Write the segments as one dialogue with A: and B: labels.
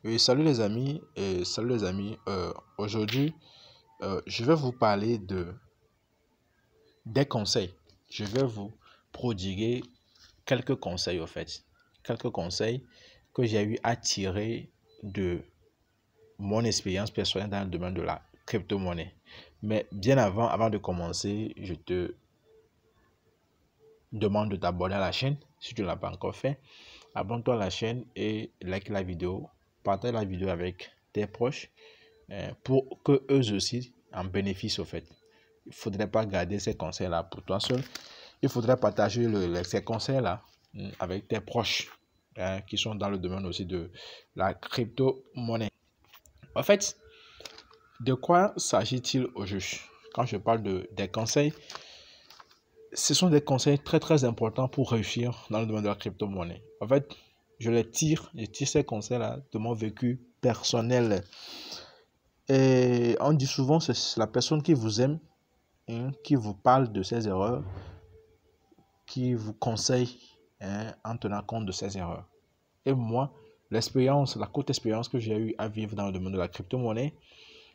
A: Oui, salut les amis, aujourd'hui, je vais vous parler des conseils. Je vais vous prodiguer quelques conseils, au fait. Quelques conseils que j'ai eu à tirer de mon expérience personnelle dans le domaine de la crypto-monnaie. Mais bien avant de commencer, je te demande de t'abonner à la chaîne si tu ne l'as pas encore fait. Abonne-toi à la chaîne et like la vidéo. Partage la vidéo avec tes proches pour que eux aussi en bénéficient au fait. Il ne faudrait pas garder ces conseils-là pour toi seul. Il faudrait partager ces conseils-là avec tes proches qui sont dans le domaine aussi de la crypto-monnaie. En fait, de quoi s'agit-il au juste? Quand je parle des conseils, ce sont des conseils très très importants pour réussir dans le domaine de la crypto-monnaie. En fait, je tire ces conseils-là de mon vécu personnel. Et on dit souvent que c'est la personne qui vous aime, qui vous parle de ses erreurs, qui vous conseille en tenant compte de ses erreurs. Et moi, la courte expérience que j'ai eu à vivre dans le domaine de la crypto-monnaie,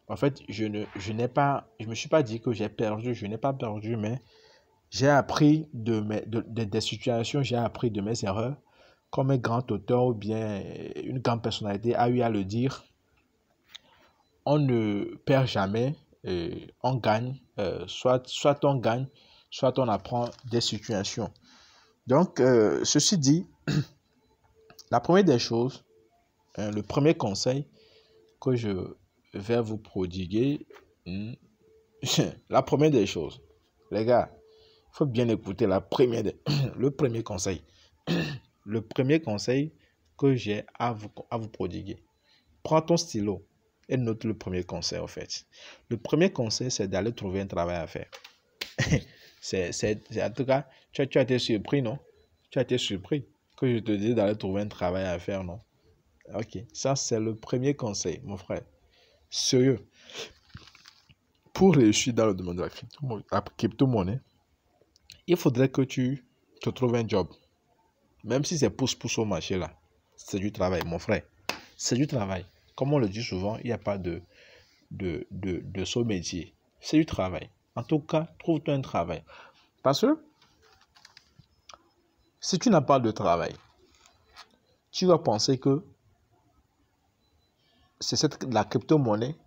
A: en fait, je me suis pas dit que j'ai perdu, je n'ai pas perdu, mais j'ai appris des situations, j'ai appris de mes erreurs, comme un grand auteur ou bien une grande personnalité a eu à le dire. On ne perd jamais, on gagne, soit on gagne, soit on apprend des situations. Donc, ceci dit, la première des choses, le premier conseil que je vais vous prodiguer, la première des choses, les gars, il faut bien écouter le premier conseil. Le premier conseil que j'ai à vous prodiguer. Prends ton stylo et note le premier conseil, en fait. Le premier conseil, c'est d'aller trouver un travail à faire. En tout cas, tu as été surpris, non? Tu as été surpris que je te dise d'aller trouver un travail à faire, non? Ok, ça, c'est le premier conseil, mon frère. Sérieux. Pour réussir dans le domaine de la crypto-monnaie, il faudrait que tu te trouves un job. Même si c'est pousse-pousse au marché, là. C'est du travail, mon frère. C'est du travail. Comme on le dit souvent, il n'y a pas de saut métier. C'est du travail. En tout cas, trouve-toi un travail. Parce que si tu n'as pas de travail, tu vas penser que c'est la crypto-monnaie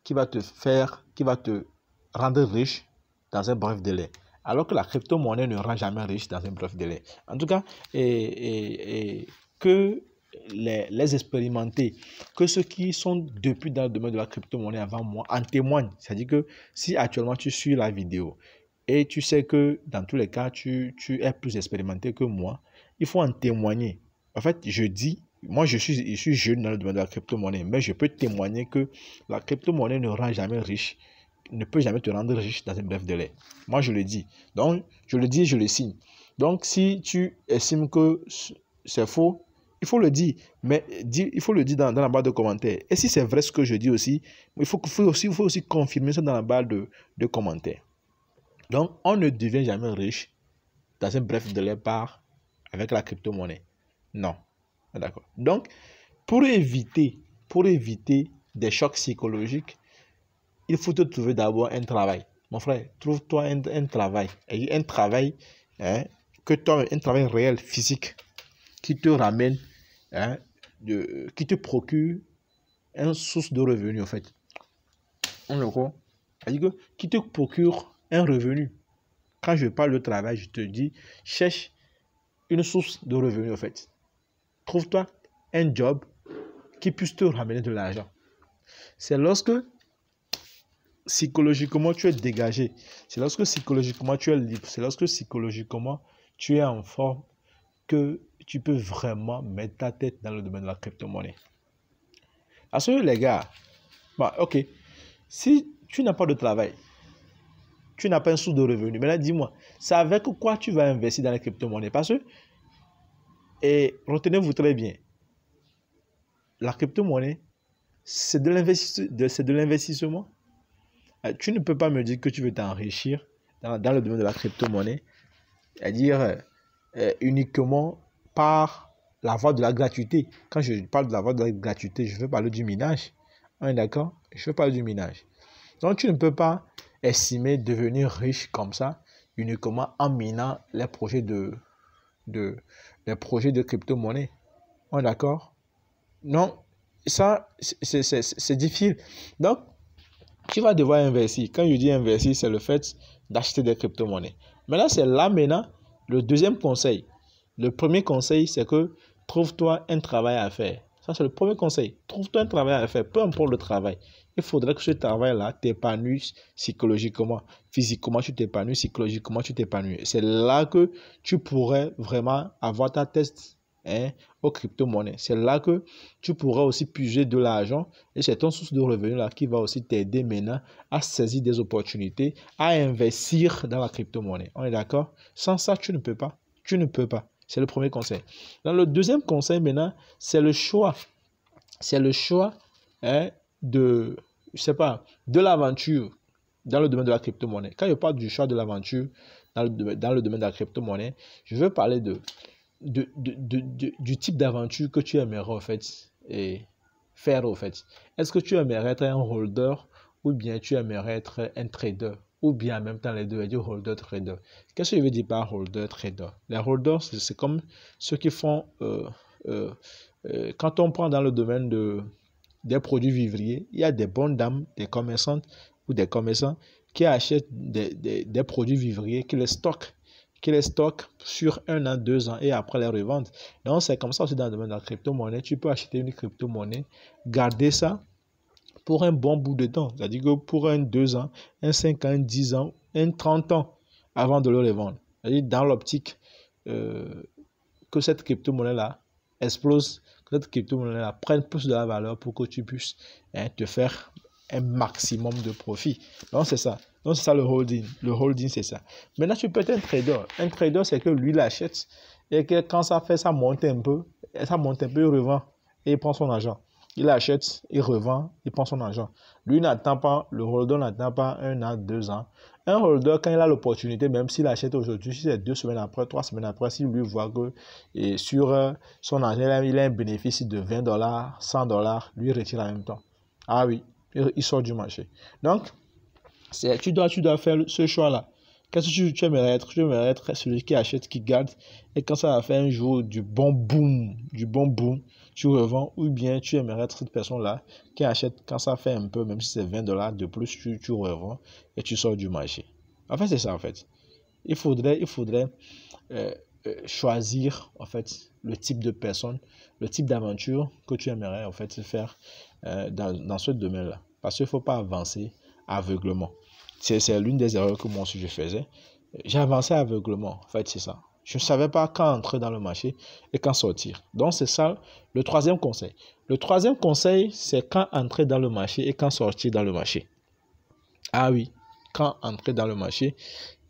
A: qui va te rendre riche dans un bref délai. Alors que la crypto-monnaie ne rend jamais riche dans un bref délai. En tout cas, que les expérimentés, que ceux qui sont depuis dans le domaine de la crypto-monnaie avant moi en témoignent. C'est-à-dire que si actuellement tu suis la vidéo et tu sais que dans tous les cas, tu es plus expérimenté que moi, il faut en témoigner. En fait, moi je suis jeune dans le domaine de la crypto-monnaie, mais je peux témoigner que la crypto-monnaie ne rend jamais riche, ne peut jamais te rendre riche dans un bref délai. Moi, je le dis. Donc, je le dis et je le signe. Donc, si tu estimes que c'est faux, il faut le dire. Mais il faut le dire dans la barre de commentaires. Et si c'est vrai ce que je dis aussi, il faut aussi confirmer ça dans la barre de commentaires. Donc, on ne devient jamais riche dans un bref délai avec la crypto-monnaie. Non. D'accord. Donc, pour éviter des chocs psychologiques, il faut te trouver d'abord un travail. Mon frère, trouve-toi un travail. Et un travail, un travail réel, physique, qui te ramène, qui te procure une source de revenu, en fait. Qui te procure un revenu. Quand je parle de travail, je te dis, cherche une source de revenu, en fait. Trouve-toi un job qui puisse te ramener de l'argent. C'est lorsque psychologiquement tu es dégagé, c'est lorsque psychologiquement tu es libre, c'est lorsque psychologiquement tu es en forme que tu peux vraiment mettre ta tête dans le domaine de la crypto-monnaie. À ce les gars, ok, si tu n'as pas de travail, tu n'as pas un source de revenu, maintenant dis-moi, c'est avec quoi tu vas investir dans la crypto-monnaie? Parce que, et retenez-vous très bien, la crypto-monnaie, c'est de l'investissement. Tu ne peux pas me dire que tu veux t'enrichir dans le domaine de la crypto-monnaie, c'est-à-dire uniquement par la voie de la gratuité. Quand je parle de la voie de la gratuité, je veux parler du minage. On est d'accord? Je veux parler du minage. Donc, tu ne peux pas estimer devenir riche comme ça uniquement en minant les projets de crypto-monnaie. On est d'accord? Non, ça, c'est difficile. Donc, tu vas devoir investir. Quand je dis investir, c'est le fait d'acheter des crypto-monnaies. Maintenant, c'est là maintenant le deuxième conseil. Le premier conseil, c'est que trouve-toi un travail à faire. Ça, c'est le premier conseil. Trouve-toi un travail à faire, peu importe le travail. Il faudrait que ce travail-là t'épanouisse psychologiquement. Physiquement, tu t'épanouis. Psychologiquement, tu t'épanouis. C'est là que tu pourrais vraiment avoir ta test aux crypto-monnaies. C'est là que tu pourras aussi puiser de l'argent et c'est ton source de revenus là qui va aussi t'aider maintenant à saisir des opportunités, à investir dans la crypto-monnaie. On est d'accord? Sans ça, tu ne peux pas. Tu ne peux pas. C'est le premier conseil. Dans le deuxième conseil maintenant, c'est le choix. C'est le choix de, je sais pas, de l'aventure dans le domaine de la crypto-monnaie. Quand je parle du choix de l'aventure dans le domaine de la crypto-monnaie, je veux parler du type d'aventure que tu aimerais en fait et faire en fait. Est-ce que tu aimerais être un holder ou bien tu aimerais être un trader ou bien en même temps les deux, je dis holder trader. Qu'est-ce que je veux dire par holder trader? Les holders, c'est comme ceux qui font quand on prend dans le domaine des produits vivriers, il y a des bonnes dames, des commerçantes ou des commerçants qui achètent des produits vivriers, qui les stockent sur 1 an, 2 ans et après les revendent. Donc, c'est comme ça aussi dans le domaine de la crypto-monnaie. Tu peux acheter une crypto-monnaie, garder ça pour un bon bout de temps. C'est-à-dire que pour un 2 ans, un 5 ans, un 10 ans, un 30 ans avant de le revendre. C'est-à-dire dans l'optique que cette crypto-monnaie-là explose, que cette crypto-monnaie-là prenne plus de la valeur pour que tu puisses te faire un maximum de profit. Donc, c'est ça. Donc, c'est ça le holding. Le holding, c'est ça. Maintenant, tu peux être un trader. Un trader, c'est que lui, il achète et que quand ça fait, ça monte un peu, il revend et il prend son argent. Il achète, il revend, il prend son argent. Lui n'attend pas, le holder n'attend pas 1 an, 2 ans. Un holder, quand il a l'opportunité, même s'il achète aujourd'hui, si c'est 2 semaines après, 3 semaines après, s'il lui voit que sur son argent, il a un bénéfice de $20, $100, lui retire en même temps. Ah oui, il sort du marché. Donc, tu dois faire ce choix-là. Qu'est-ce que tu aimerais être? Tu aimerais être celui qui achète, qui garde, et quand ça va faire un jour du bon boom, tu revends, ou bien tu aimerais être cette personne-là qui achète quand ça fait un peu, même si c'est $20 de plus, tu revends et tu sors du marché. En fait, c'est ça, en fait. Il faudrait choisir, en fait, le type de personne, le type d'aventure que tu aimerais, en fait, faire dans ce domaine-là. Parce qu'il ne faut pas avancer aveuglement. C'est l'une des erreurs que moi aussi je faisais. J'ai avancé aveuglement, en fait, c'est ça. Je ne savais pas quand entrer dans le marché et quand sortir. Donc, c'est ça le troisième conseil. Le troisième conseil, c'est quand entrer dans le marché et quand sortir dans le marché. Ah oui, quand entrer dans le marché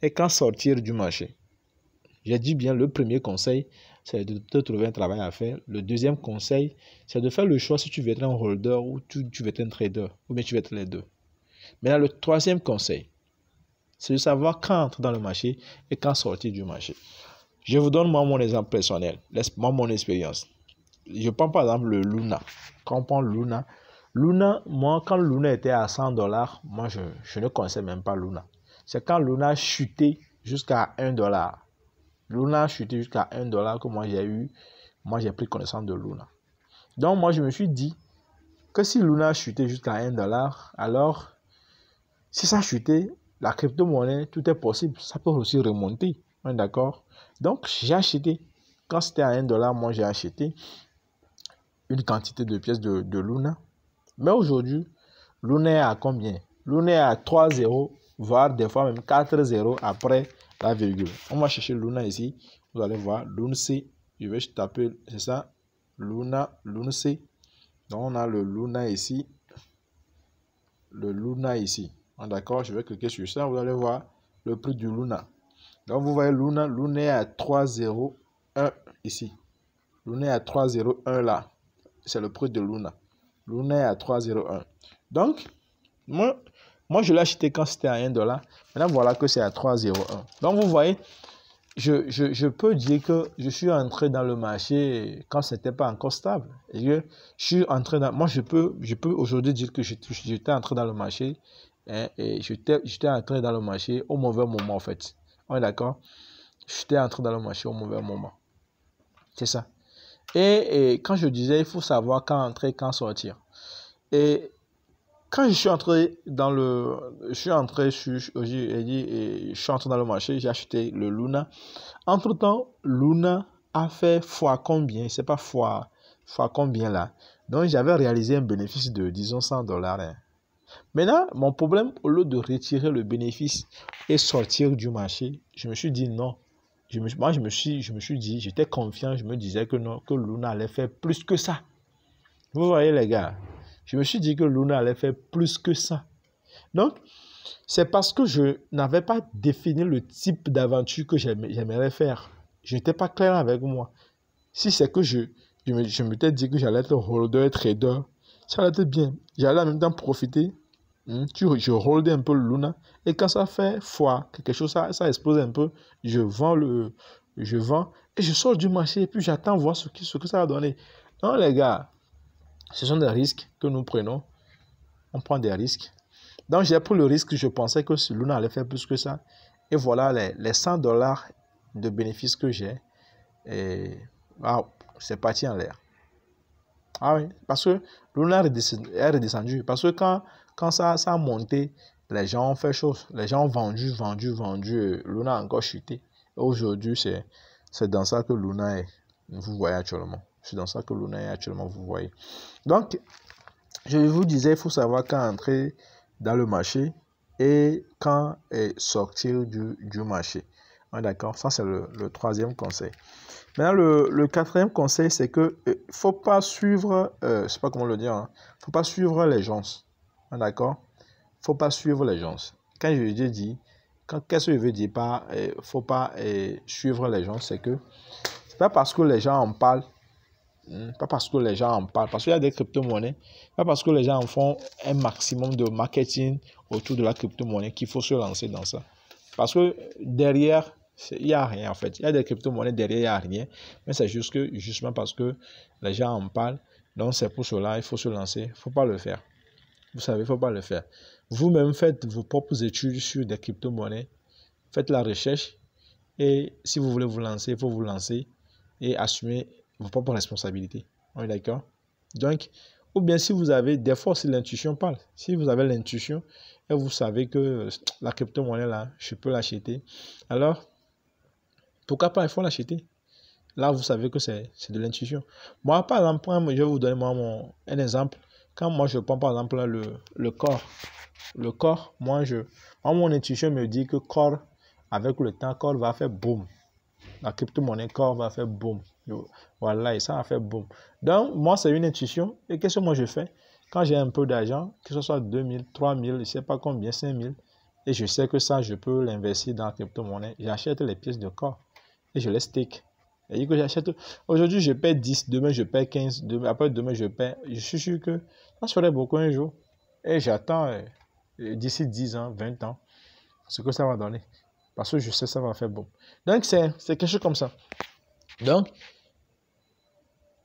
A: et quand sortir du marché. J'ai dit bien, le premier conseil, c'est de te trouver un travail à faire. Le deuxième conseil, c'est de faire le choix si tu veux être un holder ou tu veux être un trader ou bien tu veux être les deux. Maintenant, le troisième conseil, c'est de savoir quand entrer dans le marché et quand sortir du marché. Je vous donne moi mon exemple personnel, moi mon expérience. Je prends par exemple le Luna. Quand on prend Luna, moi quand Luna était à $100, moi je ne connaissais même pas Luna. C'est quand Luna a chuté jusqu'à $1. Luna a chuté jusqu'à $1 que moi j'ai pris connaissance de Luna. Donc moi je me suis dit que si Luna a chuté jusqu'à $1, alors si ça a chuté, la crypto-monnaie, tout est possible. Ça peut aussi remonter. On est d'accord? Donc, j'ai acheté. Quand c'était à $1, moi, j'ai acheté une quantité de pièces de Luna. Mais aujourd'hui, Luna est à combien? Luna est à 3 zéros, voire des fois même 4 zéros après la virgule. On va chercher Luna ici. Vous allez voir, Lunc. Je vais taper, c'est ça, Luna, Lunc. Donc, on a le Luna ici. Le Luna ici. D'accord, je vais cliquer sur ça. Vous allez voir le prix du Luna. Donc, vous voyez Luna est à 3,01 ici. Luna est à 3,01 là. C'est le prix de Luna. Luna est à 3,01. Donc, moi je l'ai acheté quand c'était à $1. Maintenant, voilà que c'est à 3,01. Donc, vous voyez, je peux dire que je suis entré dans le marché quand ce n'était pas encore stable. Et je suis entré dans... Moi, je peux aujourd'hui dire que j'étais entré dans le marché, hein, et j'étais entré dans le marché au mauvais moment, en fait. On est d'accord? J'étais entré dans le marché au mauvais moment. C'est ça. Et quand je disais, il faut savoir quand entrer, quand sortir. Et quand je suis entré dans le... Je suis entré dans le marché, j'ai acheté le Luna. Entre-temps, Luna a fait fois combien? C'est pas fois combien là? Donc, j'avais réalisé un bénéfice de, disons, $100. Hein. Maintenant, mon problème, au lieu de retirer le bénéfice et sortir du marché, je me suis dit non. Je me suis dit, j'étais confiant, je me disais que non, que Luna allait faire plus que ça. Vous voyez les gars, je me suis dit que Luna allait faire plus que ça. Donc, c'est parce que je n'avais pas défini le type d'aventure que j'aimerais faire. Je n'étais pas clair avec moi. Si c'est que je m'étais dit que j'allais être holder, trader, ça allait être bien. J'allais en même temps profiter. Je holdais un peu le Luna. Et quand ça fait fois, quelque chose, ça explose un peu, je vends et je sors du marché et puis j'attends voir ce que ça va donner. Non, les gars, ce sont des risques que nous prenons. On prend des risques. Donc, j'ai pris le risque, je pensais que ce Luna allait faire plus que ça. Et voilà les $100 de bénéfices que j'ai. Et wow, c'est parti en l'air. Ah oui, parce que Luna est redescendu. Parce que quand ça a monté, les gens ont fait chose. Les gens ont vendu. Luna a encore chuté. Aujourd'hui, c'est dans ça que Luna est. Vous voyez actuellement. C'est dans ça que Luna est actuellement, vous voyez. Donc, je vous disais, il faut savoir quand entrer dans le marché et quand sortir du marché. D'accord, ça c'est le troisième conseil. Maintenant, le quatrième conseil, c'est que faut pas suivre, je sais pas comment le dire, hein, faut pas suivre les gens. D'accord, faut pas suivre les gens. Quand je dis, qu'est-ce que je veux dire par faut pas suivre les gens, c'est que c'est pas parce que les gens en parlent. Pas parce que les gens en parlent, parce qu'il y a des crypto-monnaies, pas parce que les gens en font un maximum de marketing autour de la crypto-monnaie qu'il faut se lancer dans ça. Parce que derrière, il n'y a rien en fait. Il y a des crypto-monnaies, derrière, il n'y a rien. Mais c'est juste que, justement parce que les gens en parlent, donc c'est pour cela, il faut se lancer. Il ne faut pas le faire. Vous savez, il ne faut pas le faire. Vous-même faites vos propres études sur des crypto-monnaies. Faites la recherche. Et si vous voulez vous lancer, il faut vous lancer et assumer vos propres responsabilités. On est d'accord? Donc, ou bien si vous avez, des fois si l'intuition parle, si vous avez l'intuition et vous savez que la crypto-monnaie là, je peux l'acheter, alors pourquoi pas, il faut l'acheter. Là, vous savez que c'est de l'intuition. Moi, par exemple, je vais vous donner un exemple. Quand moi, je prends par exemple le corps. Le corps, moi, mon intuition me dit que corps, avec le temps, corps va faire boum. La crypto-monnaie corps va faire boum. Voilà, et ça va faire boum. Donc, moi, c'est une intuition. Et qu'est-ce que moi je fais? Quand j'ai un peu d'argent, que ce soit 2000, 3000, je ne sais pas combien, 5000, et je sais que ça, je peux l'investir dans la crypto-monnaie, j'achète les pièces de corps et je les stake. Et que j'achète. Aujourd'hui, je paie 10, demain, je paie 15, après demain, je paie. Je suis sûr que ça serait beaucoup un jour. Et j'attends d'ici 10 ans, 20 ans, ce que ça va donner. Parce que je sais que ça va faire bon. Donc, c'est quelque chose comme ça. Donc,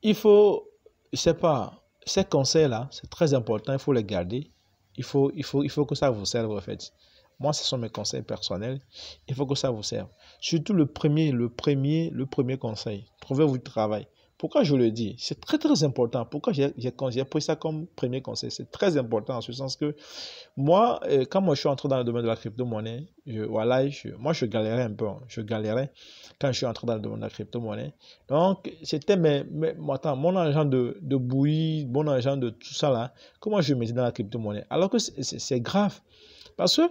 A: il faut, je sais pas, ces conseils-là, c'est très important, il faut les garder. Il faut que ça vous serve, en fait. Moi, ce sont mes conseils personnels. Il faut que ça vous serve. Surtout le premier conseil. Trouvez-vous du travail. Pourquoi je le dis? C'est très, très important. Pourquoi j'ai pris ça comme premier conseil? C'est très important en ce sens que moi, quand moi je suis entré dans le domaine de la crypto-monnaie, moi je galérais un peu. Hein. Je galérais quand je suis entré dans le domaine de la crypto-monnaie. Donc, c'était mon argent de bouillie, mon argent de tout ça là, comment je mettais dans la crypto-monnaie. Alors que c'est grave. Parce que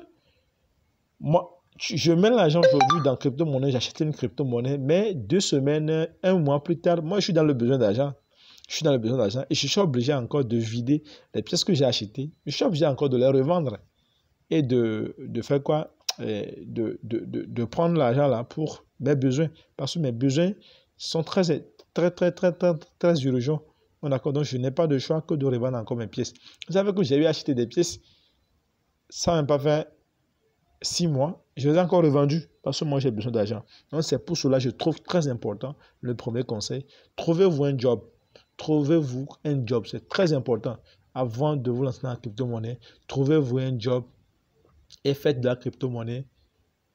A: moi, je mets l'argent aujourd'hui dans la crypto-monnaie, j'achète une crypto-monnaie, mais 2 semaines, 1 mois plus tard, moi je suis dans le besoin d'argent. Je suis dans le besoin d'argent et je suis obligé encore de vider les pièces que j'ai achetées. Je suis obligé encore de les revendre et de faire quoi? De prendre l'argent là pour mes besoins. Parce que mes besoins sont très, très, très, très, très, très urgents. D'accord? Donc, je n'ai pas de choix que de revendre encore mes pièces. Vous savez que j'ai eu acheté des pièces, ça n'a même pas fait 6 mois. je les ai encore revendus parce que moi j'ai besoin d'argent. Donc c'est pour cela que je trouve très important le premier conseil. Trouvez-vous un job. Trouvez-vous un job. C'est très important. Avant de vous lancer dans la crypto-monnaie, trouvez-vous un job et faites de la crypto-monnaie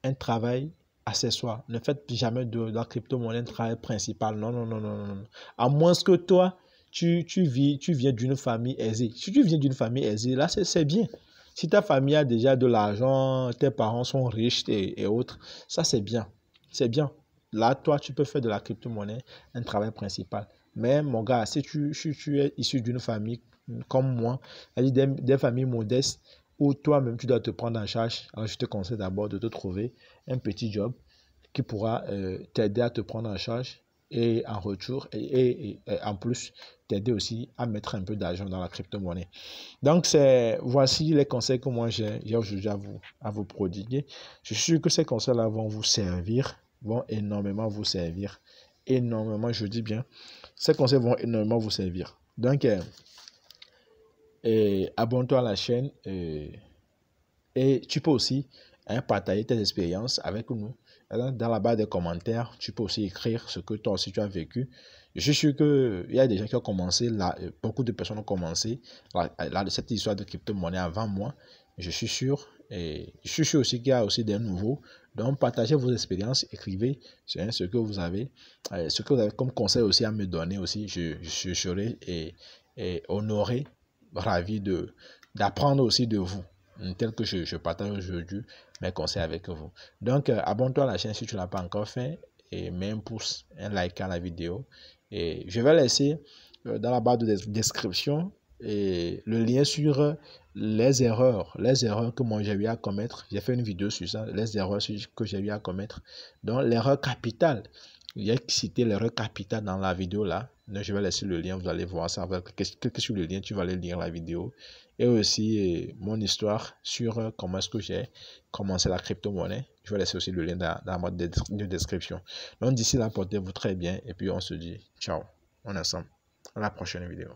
A: un travail accessoire. Ne faites jamais de la crypto-monnaie un travail principal. Non, non, non, non, non. À moins que toi, tu viens d'une famille aisée. Si tu viens d'une famille aisée, là, c'est bien. Si ta famille a déjà de l'argent, tes parents sont riches et autres, ça, c'est bien. C'est bien. Là, toi, tu peux faire de la crypto-monnaie un travail principal. Mais mon gars, si tu es issu d'une famille comme moi, des familles modestes, où toi-même tu dois te prendre en charge, alors je te conseille d'abord de te trouver un petit job qui pourra t'aider à te prendre en charge et en retour et en plus t'aider aussi à mettre un peu d'argent dans la crypto-monnaie. Donc voici les conseils que moi j'ai aujourd'hui à vous prodiguer. Je suis sûr que ces conseils-là vont vous servir, vont énormément vous servir, énormément, je dis bien, ces conseils vont énormément vous servir. Donc abonne-toi à la chaîne et tu peux aussi partager tes expériences avec nous. Dans la barre des commentaires, tu peux aussi écrire ce que toi aussi tu as vécu. Je suis sûr qu'il y a des gens qui ont commencé, beaucoup de personnes ont commencé cette histoire de crypto-monnaie avant moi. Je suis sûr. Et je suis sûr aussi qu'il y a aussi des nouveaux. Donc, partagez vos expériences, écrivez ce que vous avez comme conseil aussi à me donner aussi. Je serai honoré, ravi d'apprendre aussi de vous, tel que je partage aujourd'hui mes conseils avec vous. Donc, abonne-toi à la chaîne si tu ne l'as pas encore fait et mets un pouce, un like à la vidéo. Et je vais laisser dans la barre de description et le lien sur les erreurs que moi j'ai eu à commettre. J'ai fait une vidéo sur ça, les erreurs que j'ai eu à commettre. Donc, l'erreur capitale. J'ai cité l'erreur capitale dans la vidéo là. Donc, je vais laisser le lien, vous allez voir ça. Cliquez sur le lien, tu vas aller lire la vidéo. Et aussi mon histoire sur comment est-ce que j'ai commencé la crypto-monnaie. Je vais laisser aussi le lien dans la boîte de description. Donc, d'ici là, portez-vous très bien. Et puis, on se dit ciao. On est ensemble. À la prochaine vidéo.